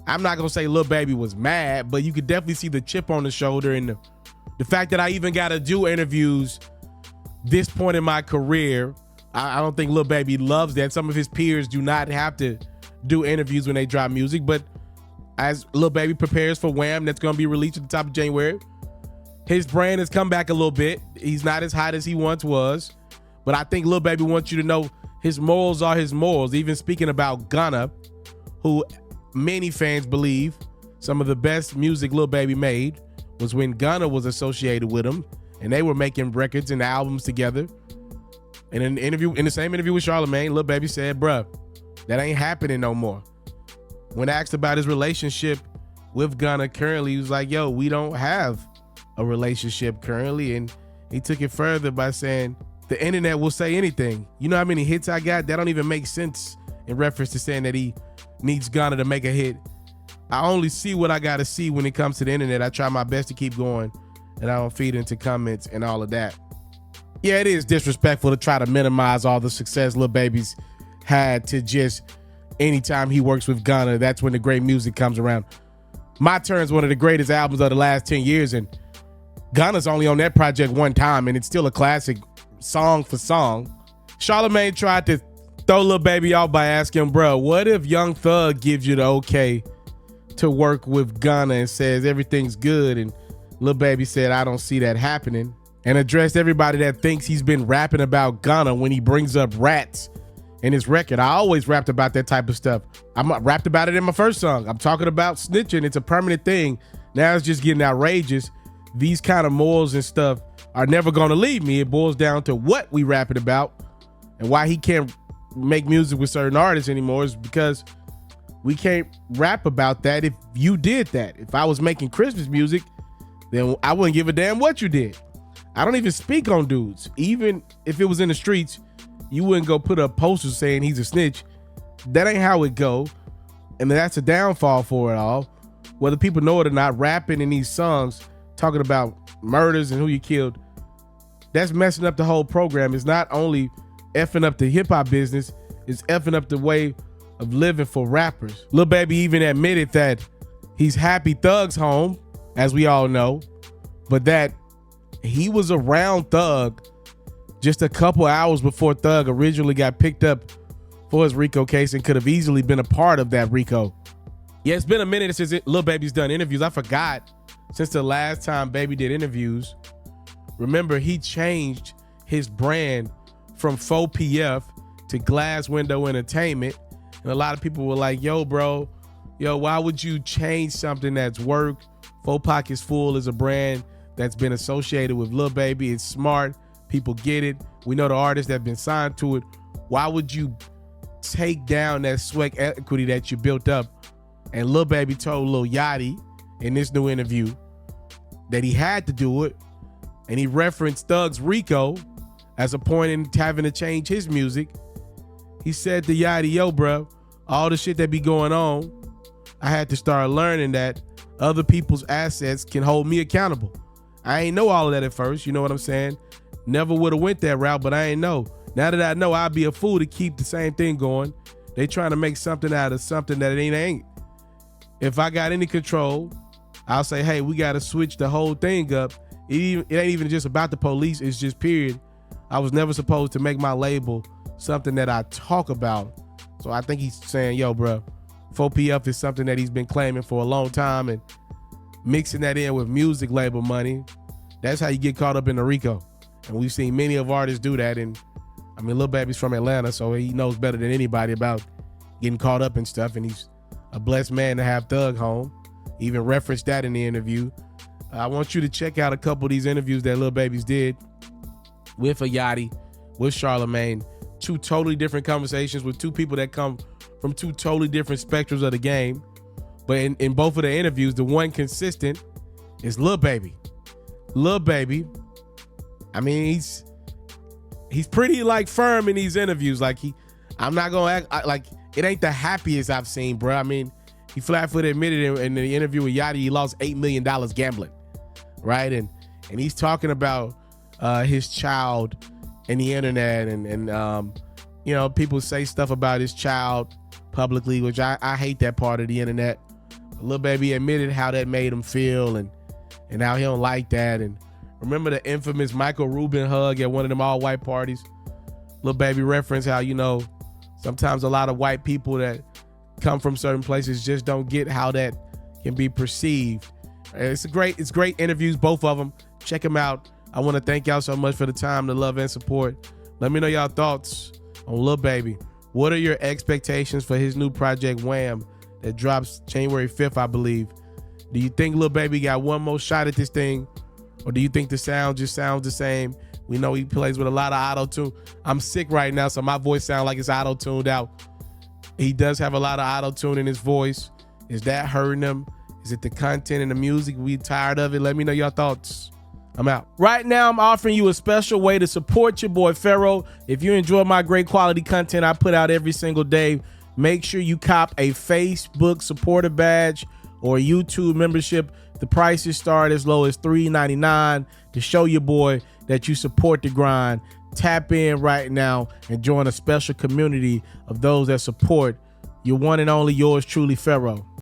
I'm not gonna say Lil Baby was mad, but you could definitely see the chip on the shoulder and the fact that I even got to do interviews this point in my career. I don't think Lil Baby loves that. Some of his peers do not have to do interviews when they drop music, but as Lil Baby prepares for Wham, that's going to be released at the top of January, his brand has come back a little bit. He's not as hot as he once was, but I think Lil Baby wants you to know his morals are his morals. Even speaking about Gunna, who many fans believe some of the best music Lil Baby made was when Gunna was associated with him and they were making records and albums together. And in the same interview with Charlamagne, Lil Baby said, bruh, that ain't happening no more. When asked about his relationship with Gunna currently, he was like, yo, we don't have a relationship currently. And he took it further by saying, the internet will say anything. You know how many hits I got? That don't even make sense in reference to saying that he needs Gunna to make a hit. I only see what I gotta see when it comes to the internet. I try my best to keep going and I don't feed into comments and all of that. Yeah, it is disrespectful to try to minimize all the success Lil Baby's had to just anytime he works with Gunna, that's when the great music comes around. My Turn's one of the greatest albums of the last 10 years, and Gunna's only on that project one time, and it's still a classic song for song. Charlamagne tried to throw Lil Baby off by asking, bro, what if Young Thug gives you the okay to work with Gunna and says everything's good? And Lil Baby said, I don't see that happening, and addressed everybody that thinks he's been rapping about Gunna when he brings up rats in his record. I always rapped about that type of stuff. I rapped about it in my first song. I'm talking about snitching. It's a permanent thing. Now it's just getting outrageous. These kind of morals and stuff are never going to leave me. It boils down to what we rapping about, and why he can't make music with certain artists anymore is because we can't rap about that if you did that. If I was making Christmas music, then I wouldn't give a damn what you did. I don't even speak on dudes. Even if it was in the streets, you wouldn't go put up posters saying he's a snitch. That ain't how it go. And that's a downfall for it all. Whether people know it or not, rapping in these songs, talking about murders and who you killed, that's messing up the whole program. It's not only effing up the hip hop business, it's effing up the way of living for rappers. Lil Baby even admitted that he's happy Thug's home, as we all know, but that he was around Thug just a couple hours before Thug originally got picked up for his RICO case and could have easily been a part of that RICO. Yeah, it's been a minute since Lil Baby's done interviews. I forgot since the last time Baby did interviews. Remember, he changed his brand from 4PF to Glass Window Entertainment. And a lot of people were like, yo, bro, why would you change something that's worked? 4 Pockets Full is a brand that's been associated with Lil Baby. It's smart. People get it. We know the artists that have been signed to it. Why would you take down that sweat equity that you built up? And Lil Baby told Lil Yachty in this new interview that he had to do it. And he referenced Thug's RICO as a point in having to change his music. He said to Yachty, yo, bro, all the shit that be going on, I had to start learning that other people's assets can hold me accountable. I ain't know all of that at first. You know what I'm saying? Never would have went that route, but I ain't know. Now that I know, I'd be a fool to keep the same thing going. They trying to make something out of something that it ain't. If I got any control, I'll say, hey, we got to switch the whole thing up. It ain't even just about the police. It's just period. I was never supposed to make my label something that I talk about. So I think he's saying, yo, bro, 4PF is something that he's been claiming for a long time, and mixing that in with music label money, that's how you get caught up in the RICO. And we've seen many of artists do that. And I mean, Lil Baby's from Atlanta, so he knows better than anybody about getting caught up in stuff. And he's a blessed man to have Thug home. He even referenced that in the interview. I want you to check out a couple of these interviews that Lil Baby's did with a Yachty, with Charlamagne. 2 totally different conversations with 2 people that come from 2 totally different spectrums of the game. But in both of the interviews, the one consistent is Lil Baby. Lil Baby, I mean, he's pretty like firm in these interviews. Like I'm not gonna act like it ain't the happiest I've seen, bro. I mean, he flat-footed admitted in the interview with Yachty he lost $8 million gambling, right? And he's talking about his child and the internet, and you know, people say stuff about his child publicly, which I hate that part of the internet. Lil Baby admitted how that made him feel and how he don't like that. And remember the infamous Michael Rubin hug at one of them all white parties? Lil Baby referenced how, you know, sometimes a lot of white people that come from certain places just don't get how that can be perceived. It's great interviews, both of them. Check them out. I want to thank y'all so much for the time, the love, and support. Let me know y'all thoughts on Lil Baby. What are your expectations for his new project, Wham, that drops January 5th, I believe? Do you think Lil Baby got one more shot at this thing? Or do you think the sound just sounds the same? We know he plays with a lot of auto-tune. I'm sick right now, so my voice sounds like it's auto-tuned out. He does have a lot of auto-tune in his voice. Is that hurting him? Is it the content and the music? We tired of it? Let me know your thoughts. I'm out. Right now, I'm offering you a special way to support your boy Ferro. If you enjoy my great quality content I put out every single day, make sure you cop a Facebook supporter badge or a YouTube membership. The prices start as low as $3.99 to show your boy that you support the grind. Tap in right now and join a special community of those that support your one and only yours truly, Ferro.